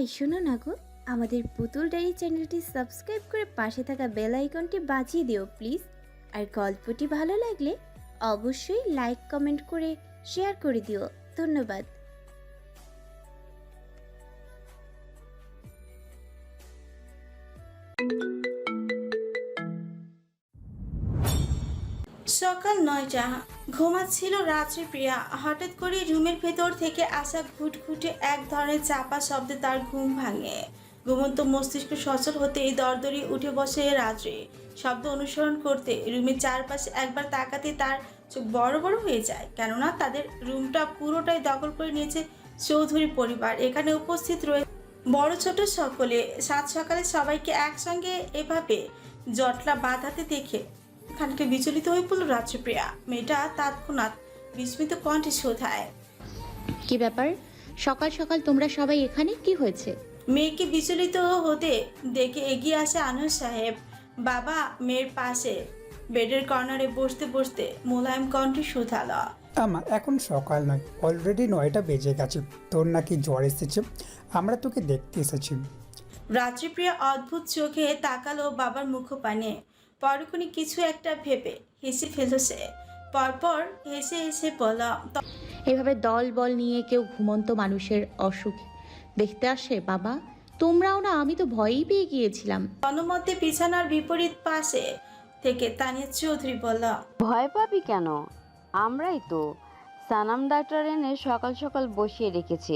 এই শোনো না গো, আমাদের পুতুল ডায়েরি চ্যানেলটি সাবস্ক্রাইব করে পাশে থাকা বেল আইকনটি বাজিয়ে দিও প্লিজ। আর গল্পটি ভালো লাগলে অবশ্যই লাইক কমেন্ট করে শেয়ার করে দিও। ধন্যবাদ। সকাল ৯টা। ঘুমাচ্ছিল রাত্রিপ্রিয়া। হঠাৎ করে রুমের ভেতর থেকে আসা ঘুটঘুটে এক ধরনের চাপা শব্দে তার ঘুম ভাঙে। ঘুমন্ত মস্তিষ্ক সচল হতেই দরদরি উঠে বসে রাত্রি। শব্দ অনুসরণ করতে রুমের চারপাশে একবার তাকাতে তার চোখ বড় বড় হয়ে যায়, কেননা তাদের রুমটা পুরোটাই দখল করে নিয়েছে চৌধুরী পরিবার। এখানে উপস্থিত রয়েছে বড় ছোট সকলে। সাত সকালে সবাইকে একসঙ্গে এভাবে জটলা বাঁধাতে দেখে খানিকটা বিচলিত হয়ে পড়ল রাত্রিপ্রিয়া। মেয়েটা তৎক্ষণাৎ বিস্মিত কণ্ঠে শোধায়, কি ব্যাপার? সকাল সকাল তোমরা সবাই এখানে, কি হয়েছে? মেয়েকে বিচলিত হতে দেখে এগিয়ে আসে আনোয়ার সাহেব। বাবা মেয়ের পাশে বেডের কর্নারে বসতে বসতে মোলায়েম কণ্ঠে শোধালো, আমার এখন সকাল নয়, অলরেডি 9টা বেজে গেছে। তোর নাকি জ্বর এসেছে, আমরা তোকে দেখতে এসেছি। রাত্রিপ্রিয়া অদ্ভুত চোখে তাকালো বাবার মুখপানে। পরক্ষণে কিছু একটা ভেবে হেসে ফেলল সে। পরপর হেসে হেসে বলল, এভাবে দল বল নিয়ে কেউ ঘুমন্ত মানুষের অসুখ দেখতে আসে বাবা? তোমরাও না, আমি তো ভয়ই পেয়ে গিয়েছিলাম। তন্মধ্যে বিছানার বিপরীত পাশে থেকে তানিয়া চৌধুরী বলল, ভয় পাবি কেন? আমরাই তো সানাম ডাক্তার এনে সকাল সকাল বসিয়ে রেখেছে।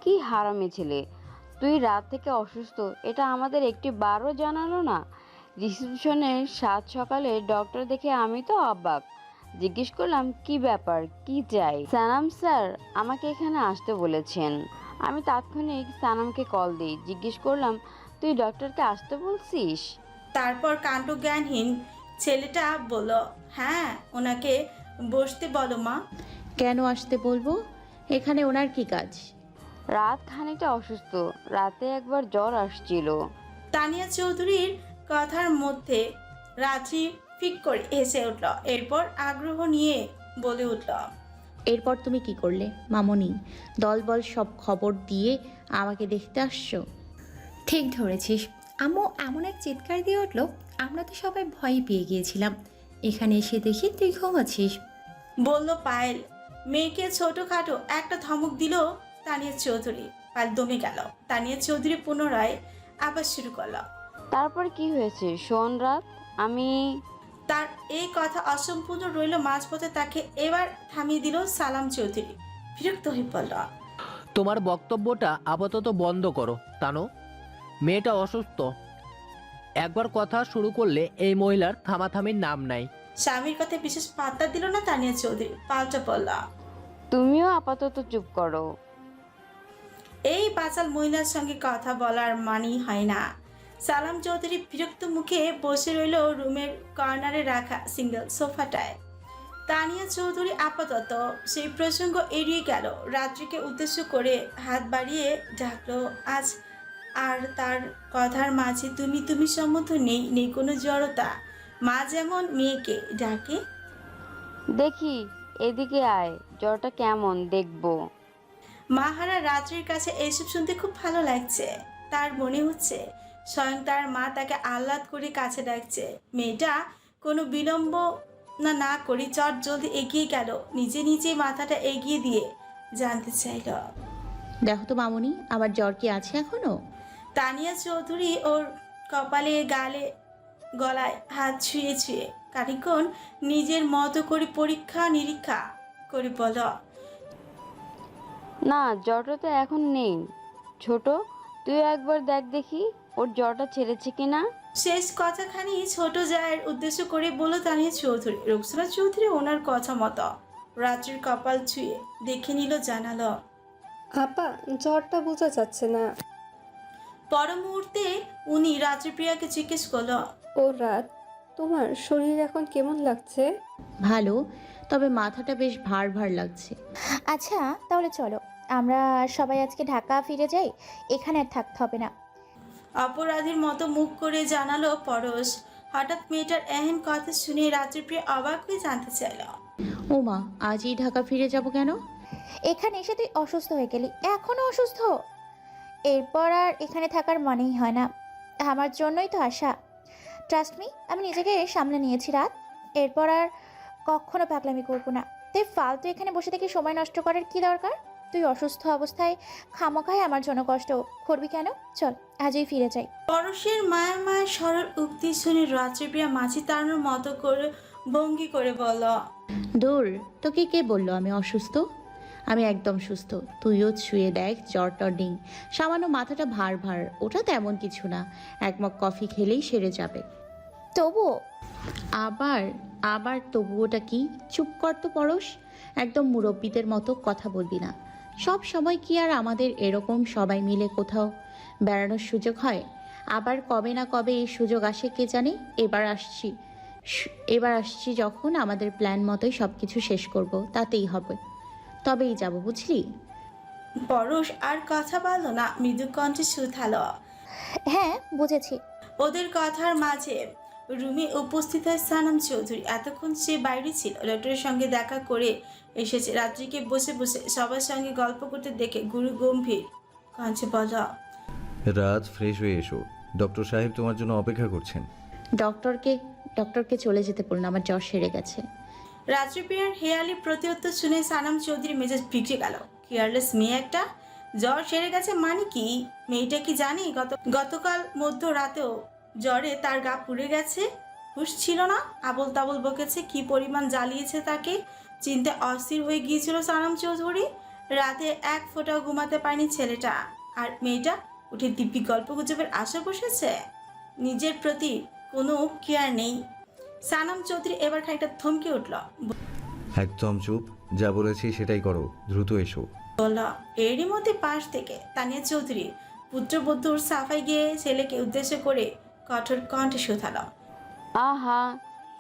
কি হারামি ছেলে তুই, রাত থেকে অসুস্থ এটা আমাদের একটি বারও জানালো না। রিসেপশনে সাত সকালে ডক্টর দেখে আমি তো অবাক। জিজ্ঞেস করলাম কি ব্যাপার, কি চাই? সানাম স্যার আমাকে এখানে আসতে বলেছেন। আমি তাৎক্ষণিক সানামকে কল দিই, জিজ্ঞেস করলাম তুই ডক্টরকে আসতে বলছিস? তারপর কাণ্ডজ্ঞানহীন ছেলেটা বলল, হ্যাঁ ওনাকে বসতে বলো মা। কেন আসতে বলবো? এখানে ওনার কি কাজ? রাত খানিকটা অসুস্থ, রাতে একবার জ্বর আসছিল। তানিয়া চৌধুরীর কথার মধ্যে রাত্রি ফিক করে হেসে উঠল। এরপর আগ্রহ নিয়ে বলে উঠল, এরপর তুমি কি করলে মামনি? দলবল সব খবর দিয়ে আমাকে দেখতে আসছো? ঠিক ধরেছিস। আম্মু এমন এক চিৎকার দিয়ে উঠল, আমরা তো সবাই ভয় পেয়ে গিয়েছিলাম। এখানে এসে দেখি তুই ঘুমাচ্ছিস। বলল পায়েল। মেয়েকে ছোটখাটো একটা ধমক দিল তানিয়া চৌধুরী। পায়েল দমে গেল। তানিয়া চৌধুরী পুনরায় আবার শুরু করল, তারপর কি হয়েছে শোন রাত। আমি তার এই কথা অসম্পূর্ণ রইল মাঝপথে। তাকে এবার থামিয়ে দিল সালাম চৌধুরী। বিরক্ত হয়ে পড়ল, তোমার বক্তব্যটা আপাতত বন্ধ করো তানো। মেয়েটা অসুস্থ, একবার কথা শুরু করলে এই মহিলার থামাথামির নাম নাই। স্বামীর কথা বিশেষ পাত্তা দিল না তানিয়া চৌধুরী। পাল্টা পড়ল, তুমিও আপাতত চুপ করো। এই বাচাল মহিলার সঙ্গে কথা বলার মানেই হয় না। সালাম চৌধুরী বিরক্ত মুখে বসে রইল রুমের কর্নারে রাখা সিঙ্গেল সোফাটায়। তানিয়া চৌধুরী আপাতত সেই প্রসঙ্গ এড়িয়ে গেল। রাত্রিকে উদ্দেশ্য করে হাত বাড়িয়ে ডাকলো, আজ আর তার কথার মাঝে তুমি তুমি সম্বন্ধ নেই, নেই কোনো জড়তা। মা যেমন মেয়েকে ডাকে, দেখি এদিকে আয়, জ্বরটা কেমন দেখবো। মাহারা রাত্রির কাছে এইসব শুনতে খুব ভালো লাগছে। তার মনে হচ্ছে স্বয়ং তার মা তাকে আহ্লাদ করে কাছে ডাকছে। মেয়েটা কোনো বিলম্ব না করে চট জলদি এগিয়ে গেল। নিজে নিজে মাথাটা এগিয়ে দিয়ে জানতে চাইল, দেখো তো মামনি, আবার জ্বর কি আছে এখনো? তানিয়া চৌধুরী ওর কপালে গালে গলায় হাত ছুঁয়ে ছুঁয়ে খানিকক্ষণ নিজের মতো করে পরীক্ষা নিরীক্ষা করে বল, না জ্বরটা তো এখন নেই। ছোট তুই একবার দেখ দেখি ওর জ্বরটা ছেড়েছে কিনা। শেষ কথাখানি ছোট জায়ের উদ্দেশ্য করে বলল তানিয়া চৌধুরী। রুকসানা চৌধুরী ওনার কথা মতো রাত্রির কপাল ছুঁয়ে দেখে নিল, জানালো, আপা জ্বরটা বোঝা যাচ্ছে না। পর মুহূর্তে উনি রাত্রিপ্রিয়াকে জিজ্ঞেস করলো, ও রাত, তোমার শরীর এখন কেমন লাগছে? ভালো, তবে মাথাটা বেশ ভার ভার লাগছে। আচ্ছা তাহলে চলো আমরা সবাই আজকে ঢাকা ফিরে যাই, এখানে আর থাকতে হবে না। অপরাধীর মতো মুখ করে জানালো পরশ। হঠাৎ মেয়েটার এহেন কথা শুনে রাত্রিপ্রিয়া অবাক হয়ে জানতে চাইল, ও মা, আজই ঢাকা ফিরে যাব কেন? এখানে এসে তুই অসুস্থ হয়ে গেলি, এখনো অসুস্থ? এরপর আর এখানে থাকার মনেই হয় না। আমার জন্যই তো আসা। ট্রাস্ট মি, আমি নিজেকে সামলে নিয়েছি রাত। এরপর আর কখনো পাগলামি করবো না। তুই ফালতু এখানে বসে থেকে সময় নষ্ট করার কি দরকার? তুই অসুস্থ অবস্থায় খামোখায় আমার জন্য কষ্ট করবি কেন? চল আজই ফিরে যাই। পরশের মায়া মায়া সরল উক্তি শুনে রাত্রিপ্রিয়া মাছি তাড়ানোর মতো করে ভঙ্গি করে বলল, দূর, তোকে কে বললো আমি অসুস্থ? আমি একদম সুস্থ। তুইও শুয়ে দেখ, জ্বর টর নেই। সামান্য মাথাটা ভার ভার, ওটা তেমন কিছু না। এক মগ কফি খেলেই সেরে যাবে। তবুও আবার আবার তবুওটা কি? চুপ কর তো পরশ। একদম মুরব্বীদের মতো কথা বলবি না। সব সময় কি আর আমাদের এরকম সবাই মিলে কোথাও বেড়ানোর সুযোগ হয়? আবার কবে না কবে এই সুযোগ আসে কে জানে। এবার আসছি যখন, আমাদের প্ল্যান মতোই সব কিছু শেষ করব, তাতেই হবে। তবেই যাব, বুঝলি? পরশ আর কথা বলল না, মৃদু কণ্ঠে শুধালো। হ্যাঁ বুঝেছি। ওদের কথার মাঝে রুমে উপস্থিত হয় সানাম চৌধুরী। এতক্ষণ সে বাইরে ছিল, ডক্টরের সঙ্গে দেখা করে এসেছে। রাত্রিকে বসে বসে সবার সঙ্গে গল্প করতে দেখে গুরু গম্ভীর কণ্ঠে বলল, রাত ফ্রেশ হয়ে এসো, ডক্টর সাহেব তোমার জন্য অপেক্ষা করছেন। ডক্টরকে চলে যেতে বলুন, আমার জ্বর সেরে গেছে। রাত্রিপ্রিয়ার হেয়ালি প্রত্যুত্তর শুনে সানাম চৌধুরী মেজাজ বিগড়ে গেল। কেয়ারলেস মেয়ে একটা, জ্বর সেরে গেছে মানে কি? মেয়েটা কি জানি গতকাল মধ্যরাতেও জ্বরে তার গা পুড়ে গেছে, হুঁশ ছিল না, আবল তাবল বকেছে, কি পরিমাণ জ্বালিয়েছে তাকে। চিন্তায় অস্থির হয়ে গিয়েছিল সানাম চৌধুরী। রাতে এক ফোঁটাও ঘুমাতে পায়নি ছেলেটা। আর মেয়েটা উঠে দিব্যি গল্প গুজবের আশা বসেছে। নিজের প্রতি কোনো কেয়ার নেই। সানাম চৌধুরী এবার খানিকটা থমকে উঠল, একদম চুপ, যা বলেছি সেটাই করো, দ্রুত এসো। বলল। এরই মধ্যে পাশ থেকে তানিয়া চৌধুরী পুত্রবধূর সাফাই গিয়ে ছেলেকে উদ্দেশ্য করে কঠোর কণ্ঠে শুধালো, আহা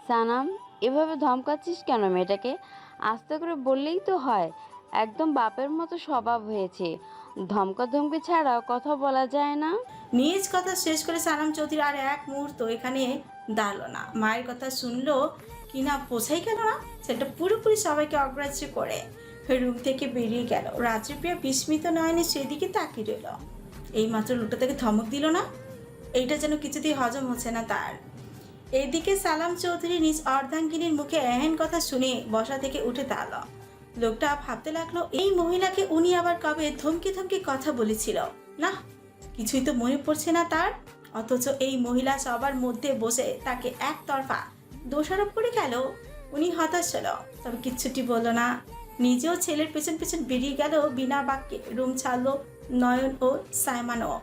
সানাম, এভাবে ধমকাচ্ছিস কেন মেয়েটাকে? আস্তে করে বললেই তো হয়। একদম বাপের মতো স্বভাব হয়েছে, ধমকাধমকি ছাড়া কথা বলা যায় না। নিজ কথা শেষ করে সানাম চৌধুরী আর এক মুহূর্ত এখানে দাঁড়ালো না। মায়ের কথা শুনলো কিনা বোঝাই গেল না। সেটা পুরোপুরি সবাইকে অগ্রাহ্য করে রুম থেকে বেরিয়ে গেল। রাত্রিপ্রিয়া বিস্মিত নয়নে সেদিকে তাকিয়ে রইল। এইমাত্র লোকটা তাকে ধমক দিল না, এইটা যেন কিছুতেই হজম হচ্ছে না তার। এইদিকে সালাম চৌধুরী নিজ অর্ধাঙ্গিনীর মুখে এহেন কথা শুনে বসা থেকে উঠে দাঁড়ালো। লোকটা ভাবতে লাগলো, এই মহিলাকে উনি আবার কবে ধমকে ধমকে কথা বলেছিল না, কিছুই তো মনে পড়ছে না তার। অথচ এই মহিলা সবার মধ্যে বসে তাকে একতরফা দোষারোপ করে গেল। উনি হতাশ হলো, তবে কিচ্ছুটি বলল না। নিজেও ছেলের পেছন পেছন বেরিয়ে গেল বিনা বাক্যে। রুম ছাড়লো নয়ন ও সাইমানও।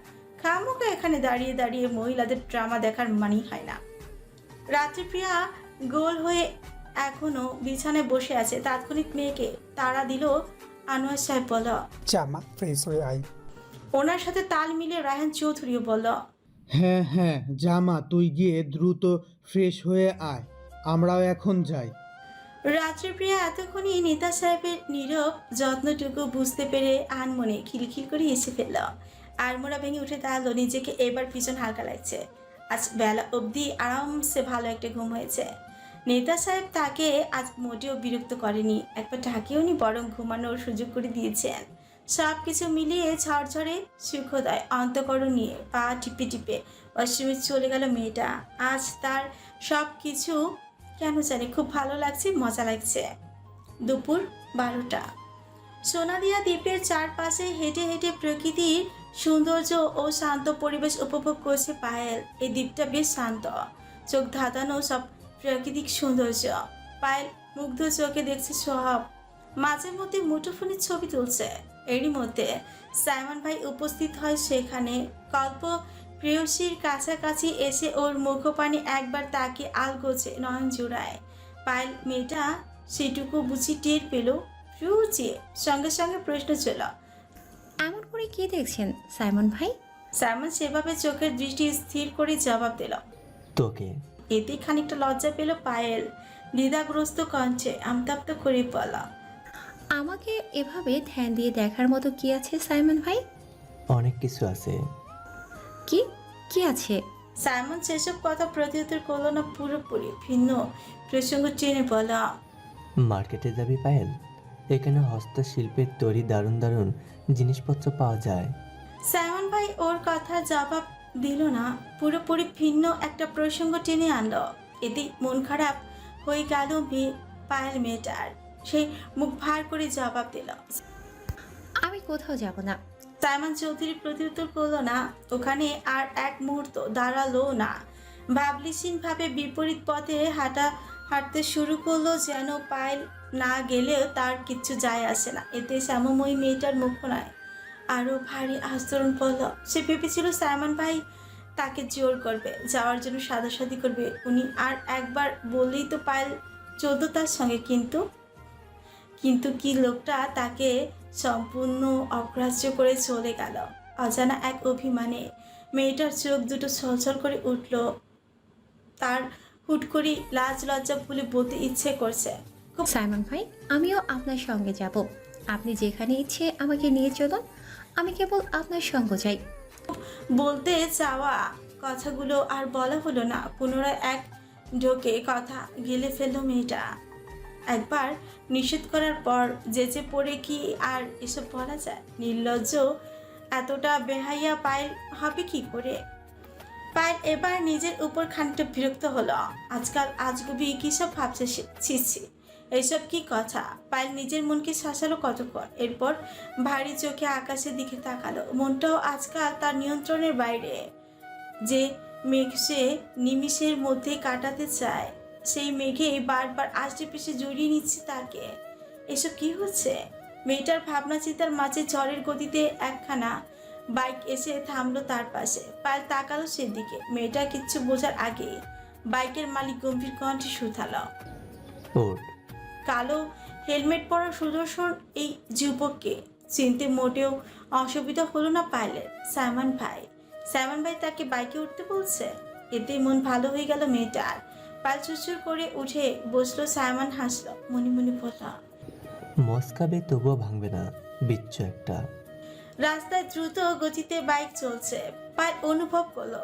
খামোকা এখানে দাঁড়িয়ে দাঁড়িয়ে মহিলাদের ড্রামা দেখার মানেই হয় না। রাত্রিপ্রিয়া গোল হয়ে এখনো বিছানায় বসে আছে। তাৎক্ষণিক মেয়েকে তাড়া দিল আনোয়ার সাহেব। বলল, জামা ফ্রেশ হয়ে আয়। ওনার সাথে তাল মিলিয়ে রায়হান চৌধুরীও বলল, হ্যাঁ হ্যাঁ, জামা তুই গিয়ে দ্রুত ফ্রেশ হয়ে আয়, আমরাও এখন যাই। রাত্রিপ্রিয়া এতক্ষণই নেতা সাহেবের নীরব যত্নটুকু বুঝতে পেরে আনমনে খিলখিল করে এসে ফেলল। আড়মোড়া ভেঙে উঠে দাঁড়ালো। নিজেকে এবার ভীষণ হালকা লাগছে। আজ বেলা অবধি আরামসে ভালো একটা ঘুম হয়েছে। নেতা সাহেব তাকে আজ মোটেও বিরক্ত করেনি, একবার ডাকেওনি, বরং ঘুমানোর সুযোগ করে দিয়েছেন। সব কিছু মিলিয়ে ঝরঝরে সুখোদয় অন্তঃকরণ নিয়ে পা টিপে টিপে ওয়াশরুমে চলে গেল মেয়েটা। আজ তার সব কিছু কেন জানি খুব ভালো লাগছে, মজা লাগছে। দুপুর 12টা। সোনাদিয়া দ্বীপের চারপাশে হেঁটে হেঁটে প্রকৃতির সৌন্দর্য ও শান্ত পরিবেশ উপভোগ করছে পায়েল। এই দ্বীপটা বেশ শান্ত, চোখ ধাঁধানো সব প্রাকৃতিক সৌন্দর্য। পায়েল মুগ্ধ চোখে দেখছে সব, মাঝে মধ্যে মুঠোফোনে ছবি তুলছে। এরই মধ্যে সাইমন ভাই উপস্থিত হয় সেখানে। কল্প প্রেয়সীর কাছাকাছি এসে ওর মুখপানে একবার তাকে আলগোছে নয়ন জোড়ায়। পায়েল মেয়েটা সেটুকু বুঝি টের পেল। রুচিয়ে সঙ্গে সঙ্গে প্রশ্ন ছিল, এমন করে কি দেখছেন সাইমন ভাই? সাইমন সেভাবে চোখের দৃষ্টি স্থির করে জবাব দিল, তোকে। এতে খানিকটা লজ্জা পেল পায়েল। দ্বিধাগ্রস্ত কণ্ঠে আমতাপ্ত করে বলা, আমাকে এভাবে ধ্যান দিয়ে দেখার মতো কি আছে সাইমন ভাই? অনেক কিছু আছে। কি কি আছে? সাইমন সেসব কথা প্রত্যুত্তর করল না, পুরোপুরি ভিন্ন প্রসঙ্গ টেনে বলা, মার্কেটে যাবি পায়েল? এখানে হস্তশিল্পের তৈরি দারুণ দারুণ জিনিসপত্র পাওয়া যায়। সাইমন ভাই ওর কথা জবাব দিল না, পুরোপুরি ভিন্ন একটা প্রসঙ্গ টেনে আনলো। এতেই মন খারাপ হয়ে গেল পায়েল মেয়েটার। সে মুখ ভার করে জবাব দিল। আমি কোথাও যাব না। সাইমন চৌধুরী প্রত্যুত্তর করলো না, ওখানে আর এক মুহূর্ত দাঁড়ালো না। ভাবলিসীন ভাবে বিপরীত পথে হাঁটতে শুরু করলো, যেন পায়েল না গেলেও তার কিচ্ছু যায় আসে না। এতে শ্যামময়ী মেয়েটার মুখ নয় আরো ভারী আস্তরণ পড়ল। সে ভেবেছিল সাইমন ভাই তাকে জোর করবে, যাওয়ার জন্য সাদাসাদি করবে। উনি আর একবার বললেই তো পায়েল চলতো তার সঙ্গে। কিন্তু কি লোকটা তাকে সম্পূর্ণ অগ্রাহ্য করে চলে গেল। অজানা এক অভিমানে মেয়েটার চোখ দুটো ছলছল করে উঠল। তার হুট করে লাজ লজ্জা ভুলে বলতে ইচ্ছে করছে, সাইমন ভাই, আমিও আপনার সঙ্গে যাব। আপনি যেখানে ইচ্ছে আমাকে নিয়ে চলুন, আমি কেবল আপনার সঙ্গ চাই। বলতে চাওয়া কথাগুলো আর বলা হলো না। পুনরায় এক ঢোকে কথা গিলে ফেললো মেয়েটা। একবার নিষেধ করার পর যেচে পড়ে কি আর এসব বলা যায়? নির্লজ্জ এতটা বেহাইয়া পায়েল হবে কি করে? পায়েল এবার নিজের উপর খানিকটা বিরক্ত হলো। আজকাল আজগুবি কিসব ভাবছে সে? ছিছি, এইসব কি কথা? পায়েল নিজের মনকে শাসালো কতক্ষণ, এরপর ভারী চোখে আকাশের দিকে তাকালো। মনটাও আজকাল তার নিয়ন্ত্রণের বাইরে। যে মেঘ সে নিমিষের মধ্যে কাটাতে চায়, সেই মেঘে বারবার আশেপাশে জড়িয়ে নিচ্ছে তাকে। এসব কি হচ্ছে? মেয়েটার ভাবনা চিন্তার মাঝে ঝড়ের গতিতে একখানা বাইক এসে থামলো তার পাশে। পায়েল তাকালো সেদিকে। মেয়েটা কিচ্ছু বোঝার আগে বাইকের মালিক গম্ভীর কণ্ঠে শুধালো। ওঠ। কালো হেলমেট পরা সুদর্শন এই যুবককে চিনতে মোটেও অসুবিধা হলো না পায়েলের। সাইমন ভাই তাকে বাইকে উঠতে বলছে। এতে মন ভালো হয়ে গেল মেয়েটার। পায়েল চুরচুর করে উঠে বসলো। সাইমন হাসলো, মনে মনে বলল, মস্কাবে তবুও ভাঙবে না, বিচ্ছু একটা। রাস্তায় দ্রুত গতিতে বাইক চলছে। পায়েল অনুভব করলো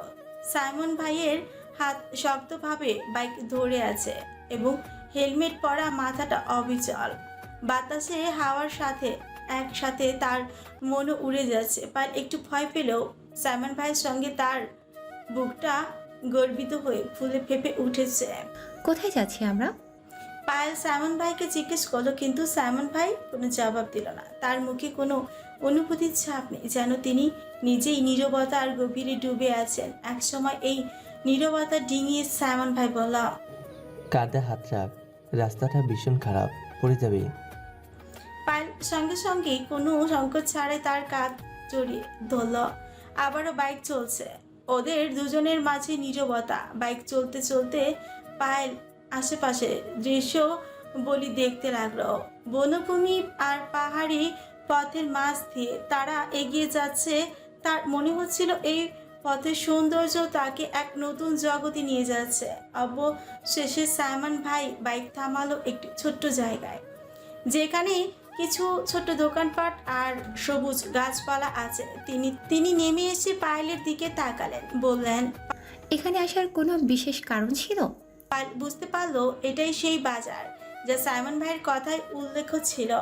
সাইমন ভাইয়ের হাত শক্তভাবে বাইক ধরে আছে এবং হেলমেট পরা মাথাটা অবিচল। বাতাসে হাওয়ার সাথে একসাথে তার মনও উড়ে যাচ্ছে। পায়েল একটু ভয় পেলেও সাইমন ভাইয়ের সঙ্গে তার বুকটা গর্বিত হয়ে ফুলে ফেপে উঠেছে। কোথায় যাচ্ছি আমরা? পায়েল সাইমন ভাইকে জিজ্ঞেস করলো, কিন্তু সাইমন ভাই কোনো জবাব দিল না। তার মুখে কোনো অনুভূতির ছাপ নেই, যেন তিনি নিজেই নীরবতার গভীরে ডুবে আছেন। একসময় এই নীরবতা ডিঙিয়ে সাইমন ভাই বলল, কাঁধে হাত রাখ, রাস্তাটা ভীষণ খারাপ, পড়ে যাবে। পায়েল সঙ্গে সঙ্গে কোনো সংকোচ ছাড়াই তার কাঁধ জড়িয়ে ধরল। আবারও বাইক চলছে। ওদের দুজনের মাঝে নীরবতা। বাইক চলতে চলতে পায়েল আশেপাশে দৃশ্য বলি দেখতে লাগলো। বনভূমি আর পাহাড়ি পথের মাঝ দিয়ে তারা এগিয়ে যাচ্ছে। তার মনে হচ্ছিল এই পথের সৌন্দর্য তাকে এক নতুন জগতে নিয়ে যাচ্ছে। অবশেষে সাইমন ভাই বাইক থামালো একটি ছোট্ট জায়গায়, যেখানে কিছু ছোট দোকানপাট আর সবুজ গাছপালা আছে। তিনি নেমে এসে পায়েলের দিকে তাকালেন, বললেন, এখানে আসার কোনো বিশেষ কারণ ছিল? পায়েল বুঝতে পারলো এটাই সেই বাজার যা সাইমন ভাইয়ের কথায় উল্লেখ ছিল।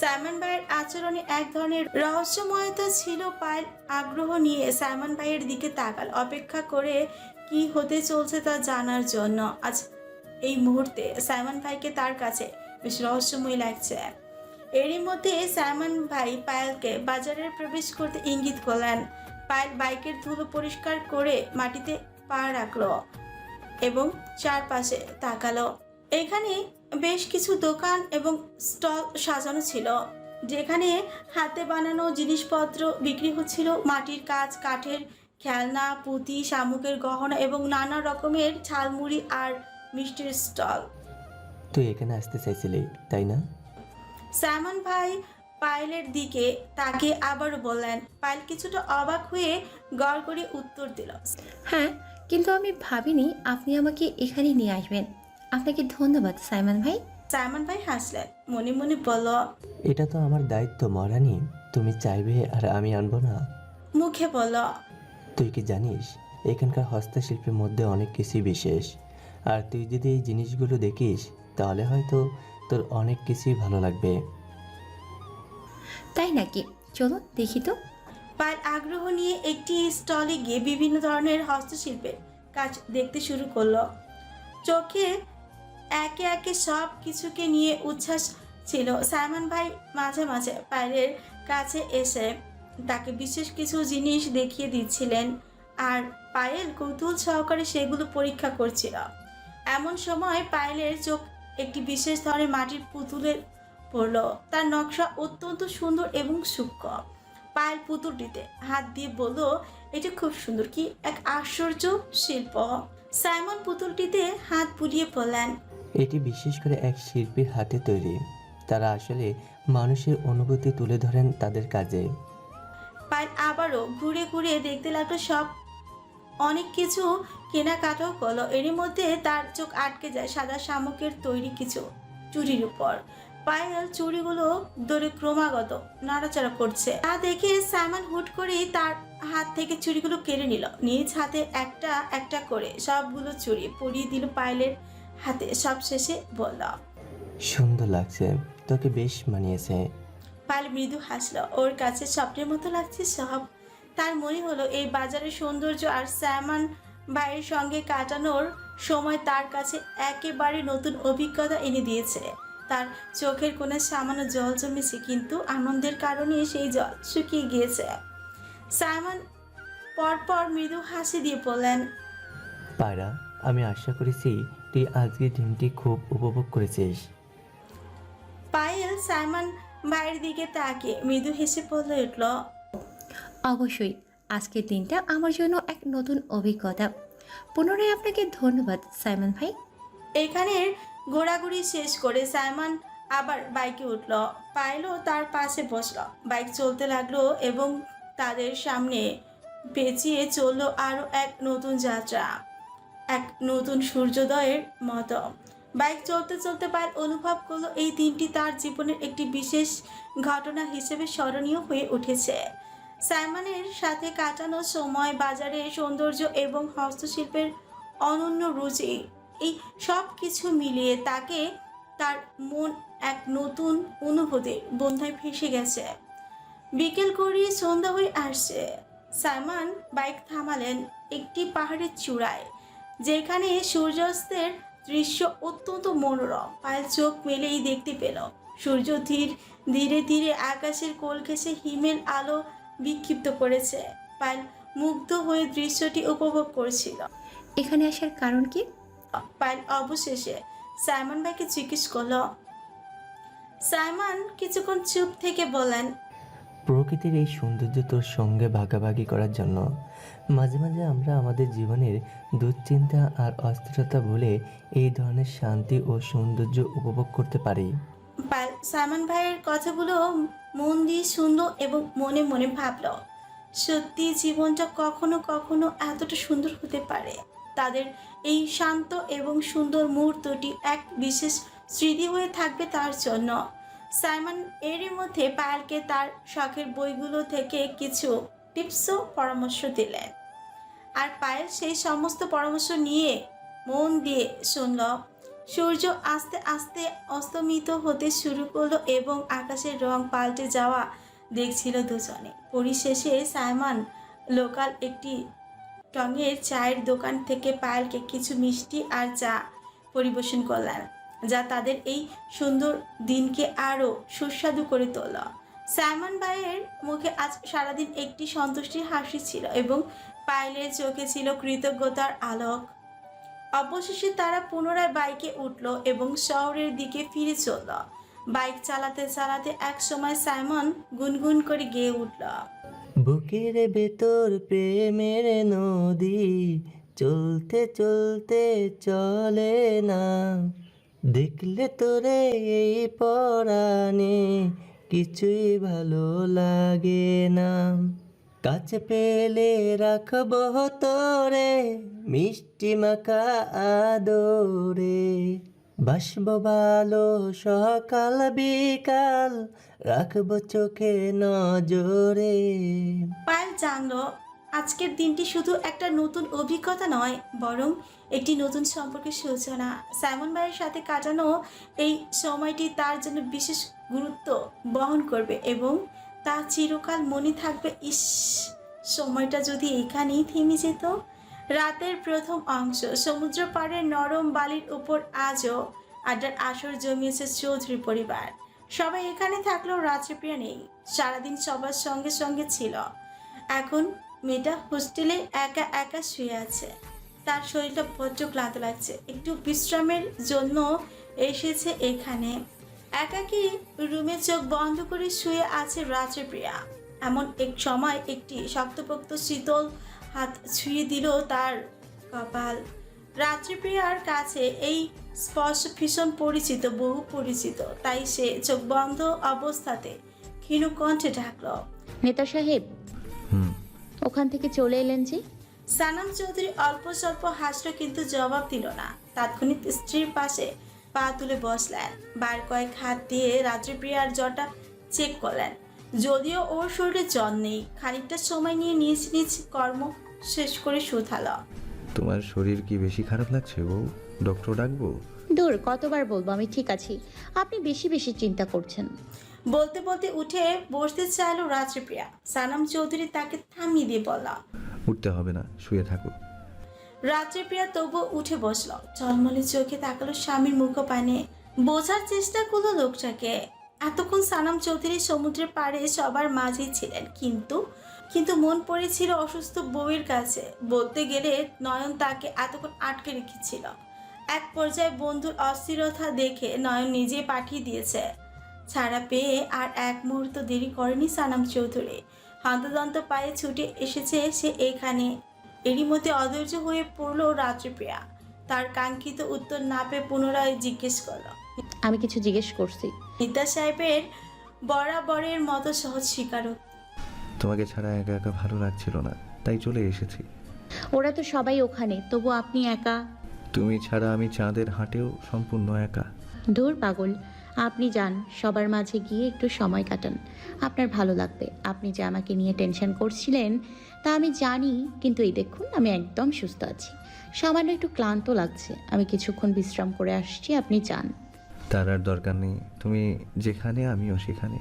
সাইমন ভাইয়ের আচরণে এক ধরনের রহস্যময়তা ছিল। পায়েল আগ্রহ নিয়ে সাইমন ভাইয়ের দিকে তাকাল, অপেক্ষা করে কি হতে চলছে তা জানার জন্য। আজ এই মুহূর্তে সাইমন ভাইকে তার কাছে বেশ রহস্যময় লাগছে। এরই মধ্যে সাইমন ভাই পায়েলকে বাজারে প্রবেশ করতে ইঙ্গিত করলেন। পায়েল বাইকের ধুলো পরিষ্কার করে মাটিতে পা রাখলো এবং চারপাশে তাকালো। এখানে বেশ কিছু দোকান এবং স্টল সাজানো ছিল, যেখানে হাতে বানানো জিনিসপত্র বিক্রি হচ্ছিল। মাটির কাজ, কাঠের খেলনা, পুঁতি, শামুকের গহনা এবং নানা রকমের ঝালমুড়ি আর মিষ্টির স্টল। তুই এখানে আসতে চাইছিলি, তাই না? সাইমন ভাই পায়েলের দিকে তাকে আবারও বললেন। পায়েল কিছুটা অবাক হয়ে গড় করে উত্তর দিল, হ্যাঁ, কিন্তু আমি ভাবিনি আপনি আমাকে এখানে নিয়ে আসবেন। আপনাকে ধন্যবাদ সাইমন ভাই। সাইমন ভাই হাসলেন, মনে মনে বলল, এটা তো আমার দায়িত্ব মহারানী, তুমি চাইবে আর আমি আনবো না? মুখে বলল, তুই কি জানিস এখানকার হস্তশিল্পের মধ্যে অনেক কিছুই বিশেষ, আর তুই যদি এই জিনিসগুলো দেখিস তাহলে হয়তো তোর অনেক কিছুই ভালো লাগবে। তাই নাকি? চলো দেখি তো। পায়েল আগ্রহ নিয়ে একটি স্টলে গিয়ে বিভিন্ন ধরনের হস্তশিল্পের কাজ দেখতে শুরু করলো। চোখে একে একে সব কিছুকে নিয়ে উচ্ছ্বাস ছিল। সাইমন ভাই মাঝে মাঝে পায়েলের কাছে এসে তাকে বিশেষ কিছু জিনিস দেখিয়ে দিচ্ছিলেন, আর পায়েল কৌতূহল সহকারে সেগুলো পরীক্ষা করছিল। এমন সময় পায়েলের চোখ একটি বিশেষ ধরনের মাটির পুতুলের পড়ল। তার নকশা অত্যন্ত সুন্দর এবং সূক্ষ্ম। পায়েল পুতুলটিতে হাত দিয়ে বলল, এটা খুব সুন্দর, কি এক আশ্চর্য শিল্প। সাইমন পুতুলটিতে হাত বুলিয়ে বললেন, এটি বিশেষ করে এক শিল্পীর হাতে তৈরি। তারা আসলে মানুষের অনুভূতি তুলে ধরেন তাদের কাজে। পায়েল আবারও ঘুরে ঘুরে দেখতে লাগলো সব অনেক কিছু কেনাকাটাও করলো। এরই মধ্যে তার চোখ আটকে যায় সাদা শামুকের তৈরি কিছু চুড়ির উপর। পায়েল চুড়িগুলো ধরে ক্রমাগত নাড়াচাড়া করছে। তা দেখে সাইমন হুট করেই তার হাত থেকে চুড়িগুলো কেড়ে নিল। নিজ হাতে একটা একটা করে সবগুলো চুড়ি পরিয়ে দিল পায়েলের হাতে। সবশেষে বলল, সুন্দর লাগছে, তোকে বেশ মানিয়েছে। পায়েল মৃদু হাসলো। ওর কাছে স্বপ্নের মতো লাগছে সব। তার মনে হলো এই বাজারের সৌন্দর্য আর সাইমন ভাইয়ের সঙ্গে কাটানোর সময় তার কাছে একেবারে নতুন অভিজ্ঞতা এনে দিয়েছে। তার চোখের কোণে সামান্য জল জমেছে, কিন্তু আনন্দের কারণে সেই জল শুকিয়ে গিয়েছে। সাইমন পরপর মৃদু হাসি দিয়ে বললেন, পায়রা, আমি আশা করেছি তুই আজকের দিনটি খুব উপভোগ করেছিস। পায়েল সাইমন ভাইয়ের দিকে তাকিয়ে মৃদু হেসে বলে উঠল, অবশ্যই, আজকের দিনটা আমার জন্য এক নতুন অভিজ্ঞতা। পুনরায় আপনাকে ধন্যবাদ সাইমন ভাই। এখানের ঘোরাঘুরি শেষ করে সাইমন আবার বাইকে উঠল। পায়েলও তার পাশে বসলো। বাইক চলতে লাগলো এবং তাদের সামনে পেঁচিয়ে চললো আরও এক নতুন যাত্রা, এক নতুন সূর্যোদয়ের মতো। বাইক চলতে চলতে পায়েল অনুভব করলো এই দিনটি তার জীবনের একটি বিশেষ ঘটনা হিসেবে স্মরণীয় হয়ে উঠেছে। সাইমনের সাথে কাটানো সময়, বাজারের সৌন্দর্য এবং হস্তশিল্পের অনন্য রুচি, এই সব কিছু মিলিয়ে তাকে তার মন এক নতুন অনুভূতির বন্ধায় ভেসে গেছে। বিকেল গড়িয়ে সন্ধ্যা হয়ে আসছে। সাইমন বাইক থামালেন একটি পাহাড়ের চূড়ায়, যেখানে সূর্যাস্তের দৃশ্য অত্যন্ত মনোরম। পায়েল চোখ মেলেই দেখতে পেল সূর্য ধীরে ধীরে আকাশের কোল ঘেঁষে হিমেল আলো বিক্ষিপ্ত করেছে। পায়েল মুগ্ধ হয়ে দৃশ্যটি উপভোগ করছিল। এখানে আসার কারণ কি? পায়েল অবশেষে সাইমন ভাইকে জিজ্ঞেস করল। সাইমন কিছুক্ষণ চুপ থেকে বলেন, প্রকৃতির এই সৌন্দর্য তোর সঙ্গে ভাগাভাগি করার জন্য। মাঝে মাঝে আমরা আমাদের জীবনের দুশ্চিন্তা আর অস্থিরতা ভুলে এই ধরনের শান্তি ও সৌন্দর্য উপভোগ করতে পারি। পায়েল সাইমন ভাইয়ের কথাগুলো মন দিয়ে শুনলো এবং মনে মনে ভাবল, সত্যি জীবনটা কখনো কখনো এতটা সুন্দর হতে পারে। তাদের এই শান্ত এবং সুন্দর মুহূর্তটি এক বিশেষ স্মৃতি হয়ে থাকবে তার জন্য। সাইমন এরই মধ্যে পায়েলকে তার শখের বইগুলো থেকে কিছু টিপস ও পরামর্শ দিলেন, আর পায়েল সেই সমস্ত পরামর্শ নিয়ে মন দিয়ে শুনল। সূর্য আস্তে আস্তে অস্তমিত হতে শুরু করলো এবং আকাশের রং পাল্টে যাওয়া দেখছিল দুজনে। পরিশেষে সাইমন লোকাল একটি টঙের চায়ের দোকান থেকে পায়েলকে কিছু মিষ্টি আর চা পরিবেশন করলেন, যা তাদের এই সুন্দর দিনকে আরও সুস্বাদু করে তোল। সাইমন ভাইয়ের মুখে আজ সারাদিন একটি সন্তুষ্টির হাসি ছিল এবং পায়েলের চোখে ছিল কৃতজ্ঞতার আলোক। অবশেষে তারা পুনরায় বাইকে উঠল এবং শহরের দিকে ফিরে চলল। বাইক চালাতে চালাতে এক সময় সাইমন গুনগুন করে গেয়ে উঠল, বুকের ভেতর প্রেমের নদী চলতে চলতে চলে না, দেখলে তোরে এই পরাণে কিছুই ভালো লাগে না, কাছে পেলে রাখবো তোরে মিষ্টি মাখা আদরে, বাসবো ভালো সকাল বিকাল রাখবো চোখে নজরে। পায়েল জানলো আজকের দিনটি শুধু একটা নতুন অভিজ্ঞতা নয়, বরং একটি নতুন সম্পর্কের সূচনা। সাইমন ভাইয়ের সাথে কাটানো এই সময়টি তার জন্য বিশেষ গুরুত্ব বহন করবে এবং তা চিরকাল মনে থাকবে। ইস, সময়টা যদি এখানেই থেমে যেত। রাতের প্রথম অংশ, সমুদ্র পাড়ের নরম বালির উপর আজও আড্ডার আসর জমিয়েছে চৌধুরী পরিবার। সবাই এখানে থাকলেও রাত্রিপ্রিয়া নেই। সারাদিন সবার সঙ্গে সঙ্গে ছিল। এখন মেয়েটা হোস্টেলে একা একা শুয়ে আছে। তার শরীরটা বড্ড ক্লান্ত লাগছে, একটু বিশ্রামের জন্য এসেছে এখানে। একাকী রুমে চোখ বন্ধ করে শুয়ে আছে রাত্রিপ্রিয়া। এমন এক সময় একটি শক্তপোক্ত শীতল হাত ছুঁয়ে দিল তার কপাল। রাত্রিপ্রিয়ার কাছে এই স্পর্শ ভীষণ পরিচিত, বহু পরিচিত। তাই সে চোখ বন্ধ অবস্থাতে ক্ষীণ কণ্ঠে ডাকল, নেতা সাহেব। হুম। ওখান থেকে চলে এলেন যে? সানাম চৌধুরী অল্প স্বল্প হাসলো, কিন্তু জবাব দিল না। তাৎক্ষণিক স্ত্রীর পাশে পা তুলে বসলেন। বার কয়েক হাত দিয়ে রাত্রিপ্রিয়ার জ্বরটা চেক করলেন। যদিও ওর শরীরে জ্বর নেই, খানিকটা সময় নিয়ে নিজ নিজ কর্ম শেষ করে শুধালো, তোমার শরীর কি বেশি খারাপ লাগছে বউ? ডক্টর ডাকবো? দূর, কতবার বলবো আমি ঠিক আছি। আপনি বেশি বেশি চিন্তা করছেন। বলতে বলতে উঠে বসতে চাইলো রাত্রিপ্রিয়া। সানাম চৌধুরী তাকে থামিয়ে দিয়ে বলল, উঠতে হবে না, শুয়ে থাকো। রাত্রিপ্রিয়া তবু উঠে বসলো। ঝলমলে চোখে তাকালো স্বামীর মুখপানে। বোঝার চেষ্টা করলো লোকটাকে। এতক্ষণ সানাম চৌধুরী সমুদ্রের পাড়ে সবার মাঝেই ছিলেন, কিন্তু মন পড়েছিল অসুস্থ বউয়ের কাছে। বলতে গেলে নয়ন তাকে এতক্ষণ আটকে রেখেছিল। এক পর্যায়ে বন্ধুর অস্থিরতা দেখে নয়ন নিজে পাঠিয়ে দিয়েছে। ছাড়া পেয়ে আর এক মুহূর্ত দেরি করেনি সানাম চৌধুরী। হন্তদন্ত পায়ে ছুটে এসেছে সে এখানে। এরই মধ্যে অধৈর্য হয়ে পড়ল রাত্রিপ্রিয়া। তার কাঙ্ক্ষিত উত্তর না পেয়ে পুনরায় জিজ্ঞেস করল, আমি কিছু জিজ্ঞেস করছি। নিতা সাহেবের বরাবরের মতো সহজ স্বীকারক। তোমাকে ছাড়া একা একা ভালো লাগছিল না, তাই চলে এসেছি। ওরা তো সবাই ওখানে, তবু আপনি একা? তুমি ছাড়া আমি চাঁদের হাটেও সম্পূর্ণ একা। দূর পাগল, আপনি যান, সবার মাঝে গিয়ে একটু সময় কাটান, আপনার ভালো লাগবে। আপনি যে আমাকে নিয়ে টেনশন করছিলেন তা আমি জানি, কিন্তু এই দেখুন আমি একদম সুস্থ আছি। সামান্য একটু ক্লান্ত লাগছে, আমি কিছুক্ষণ বিশ্রাম করে আসছি, আপনি যান। তার আর দরকার নেই, তুমি যেখানে আমিও সেখানে।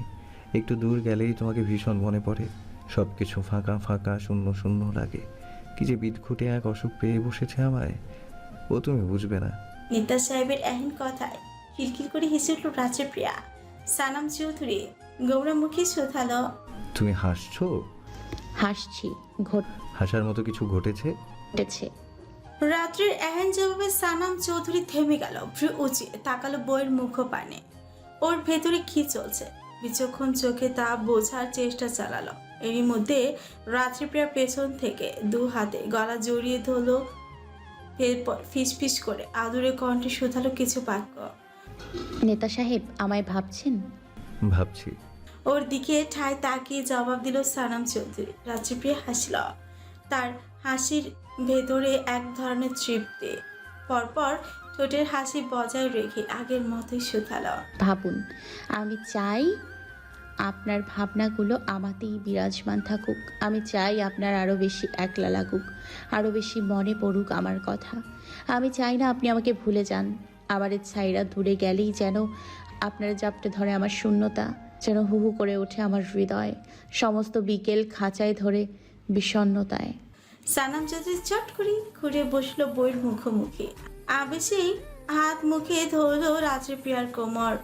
একটু দূর গেলেই তোমাকে ভীষণ মনে পড়ে। সব কিছু ফাঁকা ফাঁকা, শূন্য শূন্য লাগে। কি যে বিদঘুটে এক অসুখ পেয়ে বসেছে আমায়, ও তুমি বুঝবে না। নিতা সাহেবের এহেন কথায় কিলকিল করে হেসে উঠল রাত্রিপ্রিয়া। সানাম চৌধুরী গৌরমুখী শোধালো, তুমি হাসছো? হাসছি। হাসার মতো কিছু ঘটেছে? ঘটেছে। রাত্রির এহেন জবাবে সানাম চৌধুরী থেমে গেল, ভ্রু উঁচিয়ে তাকালো বইয়ের মুখপানে। ওর ভেতরে কি চলছে বিচক্ষণ চোখে তা বোঝার চেষ্টা চালালো। এরই মধ্যে রাত্রিপ্রিয়ার পেছন থেকে দু হাতে গলা জড়িয়ে ধরলো। এরপর ফিস ফিস করে আদুরে কণ্ঠে শুধালো কিছু বাক্য। নেতা সাহেব, আমায় ভাবছেন? ভাবছি। ওর দিকে ঠায় তাকিয়ে জবাব দিল সানাম চৌধুরী। রাত্রিপ্রিয়া হাসল। তার হাসির ভেতরে এক ধরনের তৃপ্তি। পরপর ঠোঁটের হাসি বজায় রেখে আগের মতোই শুধালো, ভাবুন। আমি চাই আপনার ভাবনাগুলো আমাতেই বিরাজমান থাকুক। আমি চাই আপনার আরও বেশি একলা লাগুক, আরও বেশি মনে পড়ুক আমার কথা। আমি চাই না আপনি আমাকে ভুলে যান। আমার ছাইরা দূরে গেলেই যেন আপনার জাপটে ধরে আমার শূন্যতা, যেন হু হু করে ওঠে আমার হৃদয়, সমস্ত বিকেল খাঁচায় ধরে বিষণ্ণতায়। সানাম চৌধুরী চট করে ঘুরে বসলো বইয়ের মুখোমুখি। আবেশেই হাত মুখে ধরলো রাত্রিপ্রিয়ার কোমর।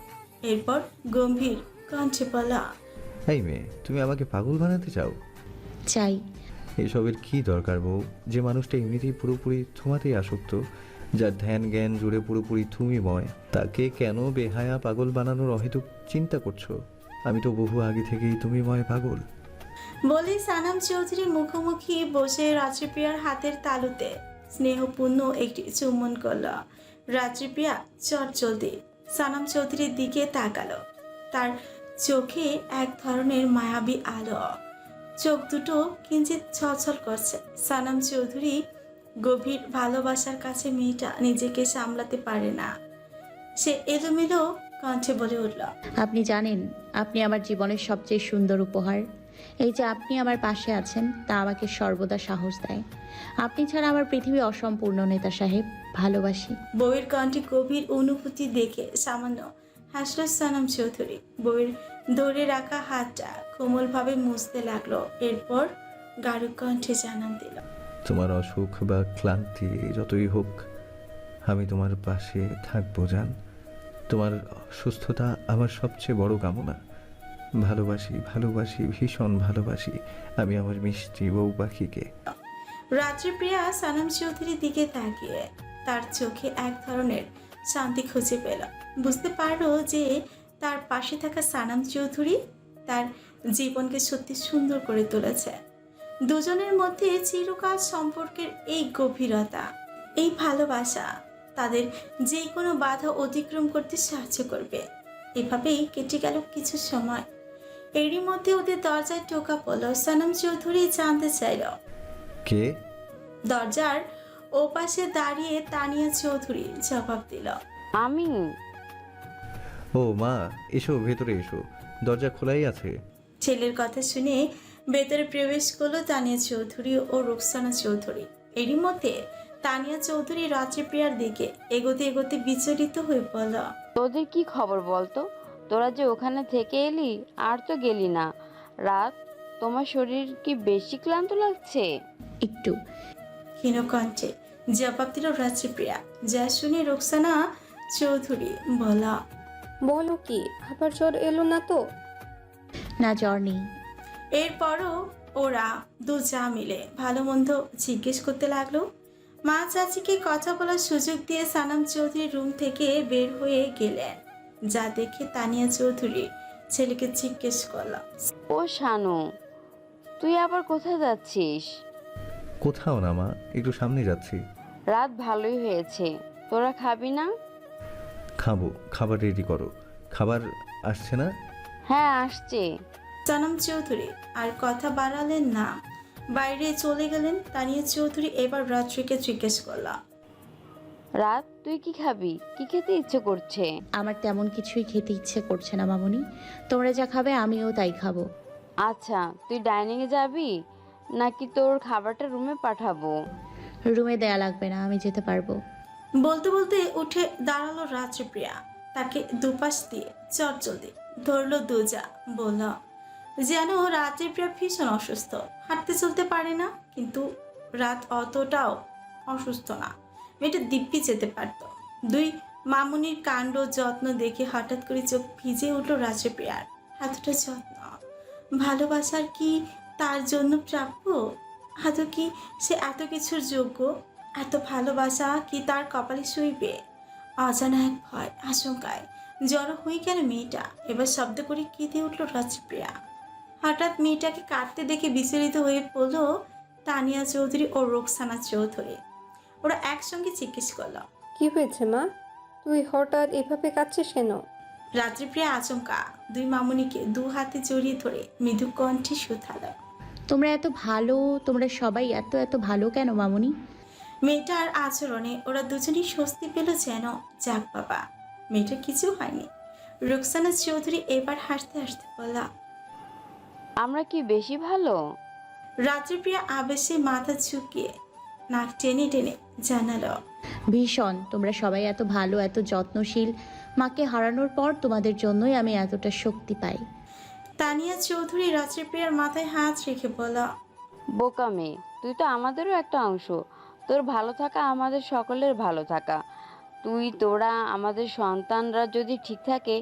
এরপর গম্ভীর কণ্ঠে বলা, এই মেয়ে, তুমি আমাকে পাগল বানাতে চাও? চাই। এসবের কি দরকার বউ? যে মানুষটা এমনিতেই পুরোপুরি তোমাতেই আসক্ত, যার ধ্যান জ্ঞান জুড়ে পুরোপুরি তুমিময়, তাকে কেন বেহায়া পাগল বানানোর অহেতুক চিন্তা করছো? আমি তো বহু আগে থেকেই তুমিময় পাগল। বলে সানাম চৌধুরী মুখোমুখি বসে রাত্রিপ্রিয়ার হাতের তালুতে স্নেহপূর্ণ একটি চুম্বন করল। রাত্রিপ্রিয়া চটজলদি সানাম চৌধুরীর দিকে তাকালো। তার চোখে এক ধরনের মায়াবী আলো, চোখ দুটো কিঞ্চিত ছলছল করছে। সানাম চৌধুরী গভীর ভালোবাসার কাছে মেয়েটা নিজেকে সামলাতে পারে না। সে এলোমেলো কণ্ঠে বলে উঠল, আপনি জানেন, আপনি আমার জীবনের সবচেয়ে সুন্দর উপহার। এই যে আপনি আমার পাশে আছেন, তা আমাকে সর্বদা সাহস দেয়। আপনি ছাড়া আমার পৃথিবী অসম্পূর্ণ নেতা সাহেব। ভালোবাসি। বউয়ের কণ্ঠে গভীর অনুভূতি দেখে সামান্য হাসলো সানাম চৌধুরী। বউয়ের ধরে রাখা হাতটা কোমলভাবে মুছতে লাগলো। এরপর গাঢ় কণ্ঠে জানান দিল, তোমার অসুখ বা ক্লান্তি যতই হোক, আমি তোমার পাশে থাকবো জান। তোমার সুস্থতা আমার সবচেয়ে বড় কামনা। ভালোবাসি, ভালোবাসি, ভীষণ ভালোবাসি আমি আমার মিষ্টি বউ পাখিকে। রাত্রিপ্রিয়া সানাম চৌধুরীর দিকে তাকিয়ে তার চোখে এক ধরনের শান্তি খুঁজে পেল। বুঝতে পারলো যে তার পাশে থাকা সানাম চৌধুরী তার জীবনকে সত্যি সুন্দর করে তুলেছে। দুজনের মধ্যে চিরকাল সম্পর্কের এই গভীরতা, এই ভালোবাসা তাদের যে কোনো বাধা অতিক্রম করতে সাহায্য করবে। এভাবেই কেটে গেল কিছু সময়। এরই মধ্যে ওদের দরজায় টোকা পড়ল। সানাম চৌধুরী জানতে চাইল কে? দরজার ওপাশে দাঁড়িয়ে তানিয়া চৌধুরী জবাব দিল, আমি। ও মা, এসো ভেতরে এসো, দরজা খোলাই আছে। ছেলের কথা শুনে ভেতরে প্রবেশ করলো তানিয়া চৌধুরী ও রোকসানা চৌধুরী। এরই মধ্যে তানিয়া চৌধুরী রাত্রিপ্রিয়ার দিকে এগোতে এগোতে বিচলিত হয়ে পড়ল। তোদের কি খবর বলতো? তোরা যে ওখানে থেকে এলি আর তো গেলি না। রাত, তোমার শরীর কি বেশি ক্লান্ত লাগছে? একটু। ক্ষীণকণ্ঠে জবাব দিল রাত্রিপ্রিয়া। যা শুনে রোকসানা চৌধুরী বলা, বলো কি, আবার জ্বর এলো না তো? না, জ্বর নেই। এরপরও ওরা দু যা মিলে ভালো মন্দ জিজ্ঞেস করতে লাগলো। মা চাচিকে কথা বলার সুযোগ দিয়ে সানাম চৌধুরী রুম থেকে বের হয়ে গেলেন। যা দেখে তানিয়া চৌধুরী ছেলেকে জিজ্ঞেস করল, ও শানু, তুই আবার কোথায় যাচ্ছিস? কোথাও না মা, একটু সামনে যাচ্ছি। রাত ভালোই হয়েছে, তোরা খাবি না? খাবো, খাবার রেডি করো। খাবার আসছে না? হ্যাঁ আসছে। সানাম চৌধুরী আর কথা বাড়ালেন না, বাইরে চলে গেলেন। তানিয়া চৌধুরী এবার রাত্রিকে জিজ্ঞেস করল, রাত, তুই কি খাবি? কি খেতে ইচ্ছে করছে? আমার তেমন কিছুই খেতে ইচ্ছে করছে না মামুনি। তোমরা যা খাবে আমিও তাই খাবো। আচ্ছা, তুই ডাইনিংয়ে যাবি নাকি তোর খাবারটা রুমে পাঠাবো? রুমে দেয়া লাগবে না, আমি যেতে পারবো। বলতে বলতে উঠে দাঁড়ালো রাত্রিপ্রিয়া। তাকে দুপাশ দিয়ে চটজলদি ধরলো দুজা। বলল যেন রাত্রিপ্রিয়া ভীষণ অসুস্থ, হাঁটতে চলতে পারে না। কিন্তু রাত অতটাও অসুস্থ না, মেয়েটা দিব্যি যেতে পারত। দুই মামুনির কাণ্ড যত্ন দেখে হঠাৎ করে চোখ ভিজে উঠল রাত্রিপ্রিয়ার। এতটা যত্ন, ভালোবাসার কি তার জন্য প্রাপ্য? আদৌ কি সে এত কিছুর যোগ্য? এত ভালোবাসা কি তার কপালে শুইবে? অজানা এক ভয় আশঙ্কায় জড়ো হয়ে গেল মেয়েটা। এবার শব্দ করে কেঁদে উঠল রাত্রিপ্রিয়া। হঠাৎ মেয়েটাকে কাঁদতে দেখে বিচলিত হয়ে পড়ল তানিয়া চৌধুরী ও রোকসানা চৌধুরী। ওরা একসঙ্গে জিজ্ঞেস করল, কি হয়েছে মা, তুই হঠাৎ এভাবে কাঁদছিস কেন? রাত্রিপ্রিয়া আচমকা দুই মামুনিকে দু হাতে জড়িয়ে ধরে মৃদু কণ্ঠে শুধালো, তোমরা এত ভালো, তোমরা সবাই এত এত ভালো কেন মামুনি? মেয়েটার আচরণে ওরা দুজনেই স্বস্তি পেল যেন। যাক বাবা, মেয়েটার কিছু হয়নি। রোকসানা চৌধুরী এবার হাসতে হাসতে বলল, আমরা কি বেশি ভালো? রাত্রিপ্রিয়া আবেশে মাথা ঝুঁকিয়ে নাক টেনে টেনে জানালো, ভীষণ। তোমরা সবাই এত ভালো, এত যত্নশীল। মাকে হারানোর পর তোমাদের জন্যই আমি এতটা শক্তি পাই। তানিয়া চৌধুরী রাত্রিপ্রিয়ার মাথায় হাত রেখে বলল, বোকা মেয়ে, তুই তো আমাদেরও একটা অংশ। তোর ভালো থাকা আমাদের সকলের ভালো থাকা। তোরা আমাদের সন্তানরা যদি ঠিক থাকে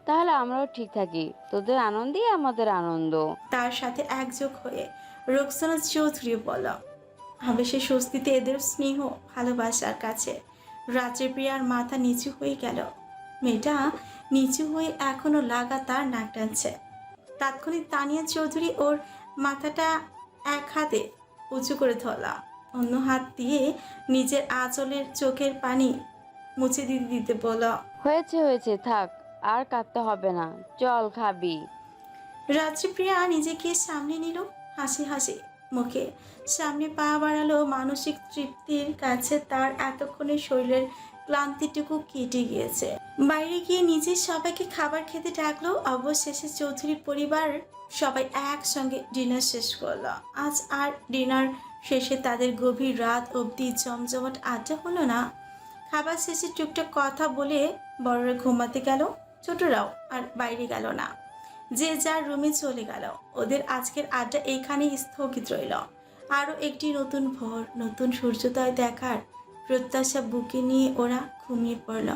তাহলে আমরাও ঠিক থাকি। তোদের আনন্দেই আমাদের আনন্দ। তার সাথে একযোগ হয়ে রোকসানা চৌধুরী বলল। আবেশে স্বস্তিতে এদের স্নেহ ভালোবাসার কাছে রাত্রিপ্রিয়ার মাথা নিচু হয়ে গেল। মেয়েটা নিচু হয়ে এখনো লাগাতার নাক টানছে। তাৎক্ষণিক তানিয়া চৌধুরী ওর মাথাটা এক হাতে উঁচু করে ধরলা, অন্য হাত দিয়ে নিজের আঁচলের চোখের পানি মুছে দিতে দিতে বলল, হয়েছে হয়েছে, থাক, আর কাঁদতে হবে না, চল খাবি। রাত্রিপ্রিয়া নিজেকে সামনে নিল, হাসি হাসি মুখে সামনে পা বাড়ালো। মানসিক তৃপ্তির কাছে তার এতক্ষণে শরীরের ক্লান্তিটুকু কেটে গিয়েছে। বাইরে গিয়ে নিজে সবাইকে খাবার খেতে ডাকলো। অবশেষে চৌধুরী পরিবার সবাই একসঙ্গে ডিনার শেষ করলো। আজ আর ডিনার শেষে তাদের গভীর রাত অবধি জমজমাট আড্ডা হলো না। খাবার শেষে টুকটাক কথা বলে বড়রা ঘুমাতে গেল। ছোটরাও আর বাইরে গেল না, যে যার রুমে চলে গেল। ওদের আজকের আড্ডা এইখানেই স্থগিত রইল। আরও একটি নতুন ভোর, নতুন সূর্যোদয় দেখার প্রত্যাশা বুকে নিয়ে ওরা ঘুমিয়ে পড়ল।